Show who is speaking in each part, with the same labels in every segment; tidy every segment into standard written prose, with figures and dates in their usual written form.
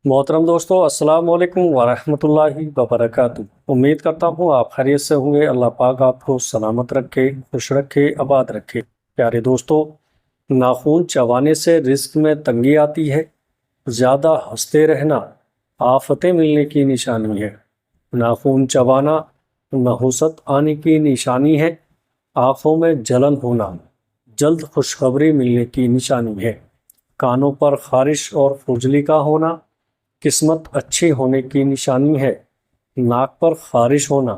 Speaker 1: मोहतरम दोस्तों, अस्सलाम वालेकुम वरहमतुल्लाहि वबरकातुह। उम्मीद करता हूँ आप खैरियत से होंगे। अल्लाह पाक आपको सलामत रखे, खुश रखे, आबाद रखे। प्यारे दोस्तों, नाखून चबाने से रिस्क में तंगी आती है। ज़्यादा हंसते रहना आफतें मिलने की निशानी है। नाखून चबाना नहुसत आने की निशानी है। आँखों में जलन होना जल्द खुशखबरी मिलने की निशानी है। कानों पर खारिश और खुजली का होना किस्मत अच्छी होने की निशानी है। नाक पर खारिश होना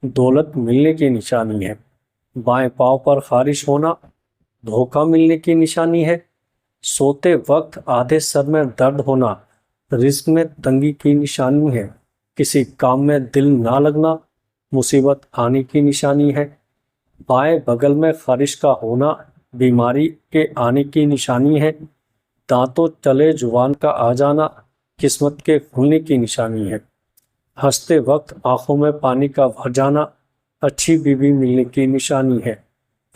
Speaker 1: दौलत मिलने की निशानी है। बाएं पाँव पर खारिश होना धोखा मिलने की निशानी है। सोते वक्त आधे सर में दर्द होना रिस्क में तंगी की निशानी है। किसी काम में दिल ना लगना मुसीबत आने की निशानी है। बाएं बगल में खारिश का होना बीमारी के आने की निशानी है। दांतों तले जुबान का आ जाना किस्मत के खुलने की निशानी है। हंसते वक्त आंखों में पानी का भर जाना अच्छी बीवी मिलने की निशानी है।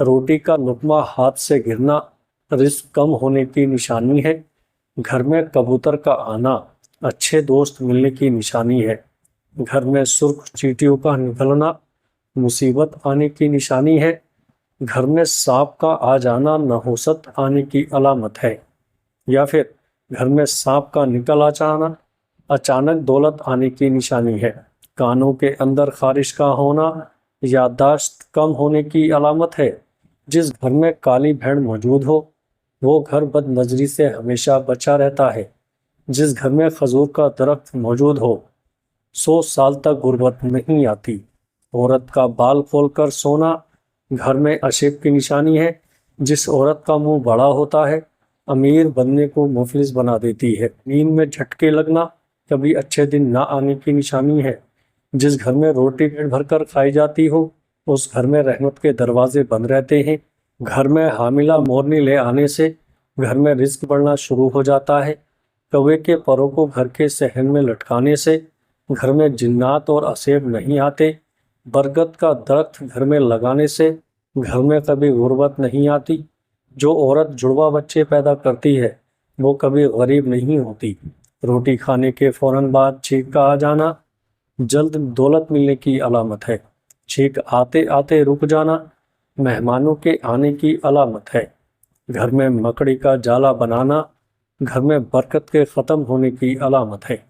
Speaker 1: रोटी का लुकमा हाथ से गिरना रिस्क कम होने की निशानी है। घर में कबूतर का आना अच्छे दोस्त मिलने की निशानी है। घर में सुर्ख चींटियों का निकलना मुसीबत आने की निशानी है। घर में सांप का आ जाना नहुसत आने की अलामत है। या फिर घर में सांप का निकल आ जाना अचानक दौलत आने की निशानी है। कानों के अंदर खारिश का होना याददाश्त कम होने की अलामत है। जिस घर में काली भेड़ मौजूद हो वो घर बदनजरी से हमेशा बचा रहता है। जिस घर में खजूर का दरख्त मौजूद हो 100 साल तक गुर्बत नहीं आती। औरत का बाल खोलकर सोना घर में अशेब की निशानी है। जिस औरत का मुंह बड़ा होता है अमीर बनने को मुफलिस बना देती है। नींद में झटके लगना कभी अच्छे दिन ना आने की निशानी है। जिस घर में रोटी पेट भरकर खाई जाती हो उस घर में रहमत के दरवाजे बंद रहते हैं। घर में हामिला मोरनी ले आने से घर में रिस्क बढ़ना शुरू हो जाता है। कौवे के परों को घर के सहन में लटकाने से घर में जिन्नात और असेब नहीं आते। बरगद का दरख्त घर में लगाने से घर में कभी गुर्बत नहीं आती। जो औरत जुड़वा बच्चे पैदा करती है वो कभी गरीब नहीं होती। रोटी खाने के फौरन बाद छींक का आ जाना जल्द दौलत मिलने की अलामत है। छींक आते आते रुक जाना मेहमानों के आने की अलामत है। घर में मकड़ी का जाला बनाना घर में बरकत के ख़त्म होने की अलामत है।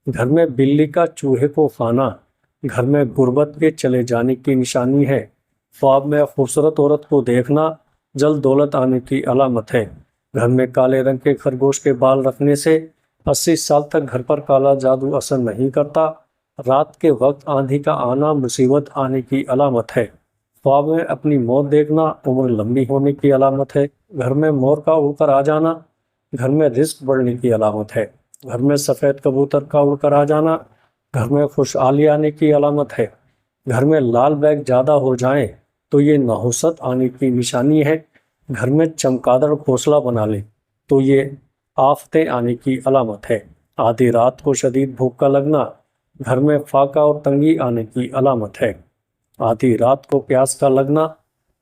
Speaker 1: घर में बिल्ली का चूहे को खाना घर में गुर्बत के चले जाने की निशानी है। ख्वाब में खूबसूरत औरत को देखना जल्द दौलत आने की अलामत है। घर में काले रंग के खरगोश के बाल रखने से 80 साल तक घर पर काला जादू असर नहीं करता। रात के वक्त आंधी का आना मुसीबत आने की अलामत है। ख्वाब में अपनी मौत देखना उम्र लंबी होने की अलामत है। घर में मोर का उड़कर आ जाना घर में रिस्क बढ़ने की अलामत है। घर में सफ़ेद कबूतर का उड़कर आ जाना घर में खुशहाली आने की अलामत है। घर में लाल बैग ज़्यादा हो जाएं तो ये नहुसत आने की निशानी है। घर में चमगादड़ घोंसला बना ले तो ये आफतें आने की अलामत है। आधी रात को शदीद भूख का लगना घर में फाका और तंगी आने की अलामत है। आधी रात को प्यास का लगना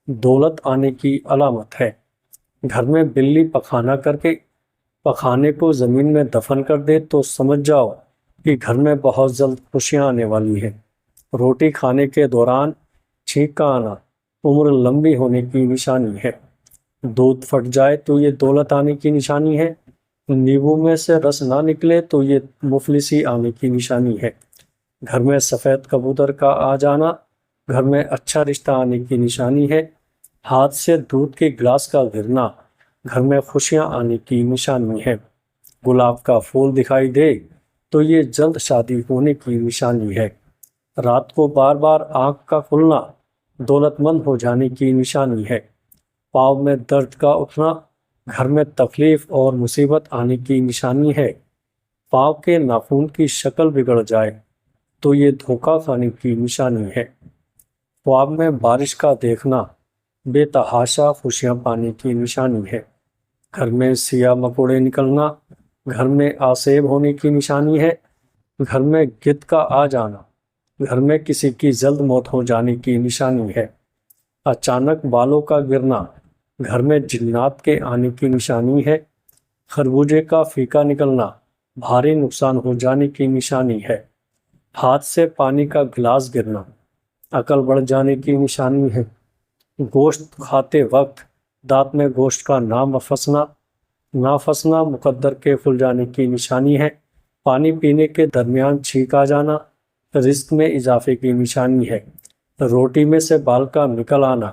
Speaker 1: दौलत आने की अलामत है। घर में बिल्ली पखाना करके पखाने को ज़मीन में दफन कर दे तो समझ जाओ कि घर में बहुत जल्द खुशियाँ आने वाली है। रोटी खाने के दौरान छींक का आना उम्र लंबी होने की निशानी है। दूध फट जाए तो ये दौलत आने की निशानी है। नींबू में से रस ना निकले तो ये मुफलिसी आने की निशानी है। घर में सफ़ेद कबूतर का आ जाना घर में अच्छा रिश्ता आने की निशानी है। हाथ से दूध के गिलास का गिरना घर में खुशियाँ आने की निशानी है। गुलाब का फूल दिखाई दे तो ये जल्द शादी होने की निशानी है। रात को बार बार आँख का खुलना दौलतमंद हो जाने की निशानी है। पाँव में दर्द का उठना घर में तकलीफ और मुसीबत आने की निशानी है। पाँव के नाखून की शक्ल बिगड़ जाए तो ये धोखा खाने की निशानी है। ख्वाब में बारिश का देखना बेतहाशा खुशियाँ पाने की निशानी है। घर में सिया मकोड़े निकलना घर में आसेब होने की निशानी है। घर में गिद्ध का आ जाना घर में किसी की जल्द मौत हो जाने की निशानी है। अचानक बालों का गिरना घर में जिन्नात के आने की निशानी है। खरबूजे का फीका निकलना بھاری نقصان ہو جانے کی نشانی ہے۔ ہاتھ سے پانی کا گلاس گرنا عقل بڑھ جانے کی نشانی ہے۔ گوشت کھاتے وقت دانت میں گوشت کا نہ پھنسنا مقدر کے کھل جانے کی نشانی ہے۔ پانی پینے کے درمیان چھینک آ جانا رزق میں اضافے کی نشانی ہے۔ روٹی میں سے بال کا نکل آنا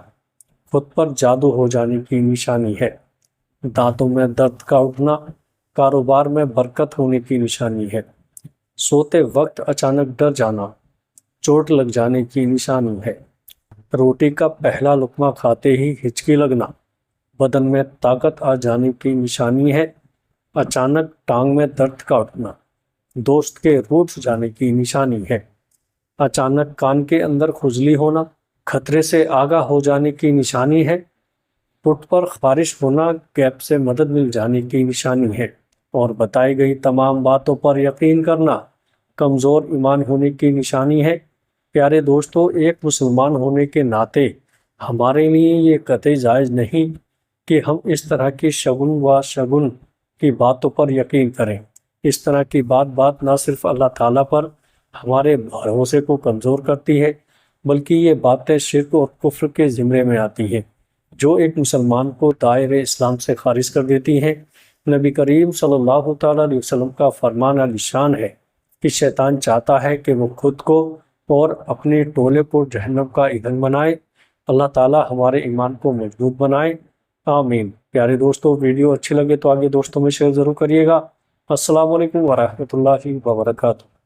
Speaker 1: خود پر جادو ہو جانے کی نشانی ہے۔ دانتوں میں درد کا اٹھنا کاروبار میں برکت ہونے کی نشانی ہے۔ سوتے وقت اچانک ڈر جانا چوٹ لگ جانے کی نشانی ہے۔ روٹی کا پہلا لقمہ کھاتے ہی ہچکی لگنا بدن میں طاقت آ جانے کی نشانی ہے۔ اچانک ٹانگ میں درد کا اٹھنا دوست کے روٹھ جانے کی نشانی ہے۔ اچانک کان کے اندر کھجلی ہونا خطرے سے آگاہ ہو جانے کی نشانی ہے۔ پٹ پر خارش ہونا گیپ سے مدد مل جانے کی نشانی ہے۔ اور بتائی گئی تمام باتوں پر یقین کرنا کمزور ایمان ہونے کی نشانی ہے۔ پیارے دوستو، ایک مسلمان ہونے کے ناطے ہمارے لیے یہ قطعی جائز نہیں کہ ہم اس طرح کی شگن کی باتوں پر یقین کریں۔ اس طرح کی بات نہ صرف اللہ تعالیٰ پر ہمارے بھروسے کو کمزور کرتی ہے، بلکہ یہ باتیں شرک اور کفر کے زمرے میں آتی ہیں، جو ایک مسلمان کو دائرۂ اسلام سے خارج کر دیتی ہیں۔ نبی کریم صلی اللہ تعالیٰ علیہ وسلم کا فرمان عالی شان ہے کہ شیطان چاہتا ہے کہ وہ خود کو اور اپنے ٹولے کو جہنم کا ایندھن بنائے۔ اللہ تعالیٰ ہمارے ایمان کو مضبوط بنائے، آمین۔ پیارے دوستو، ویڈیو اچھی لگے تو آگے دوستوں میں شیئر ضرور کریے گا۔ السلام علیکم ورحمۃ اللہ وبرکاتہ۔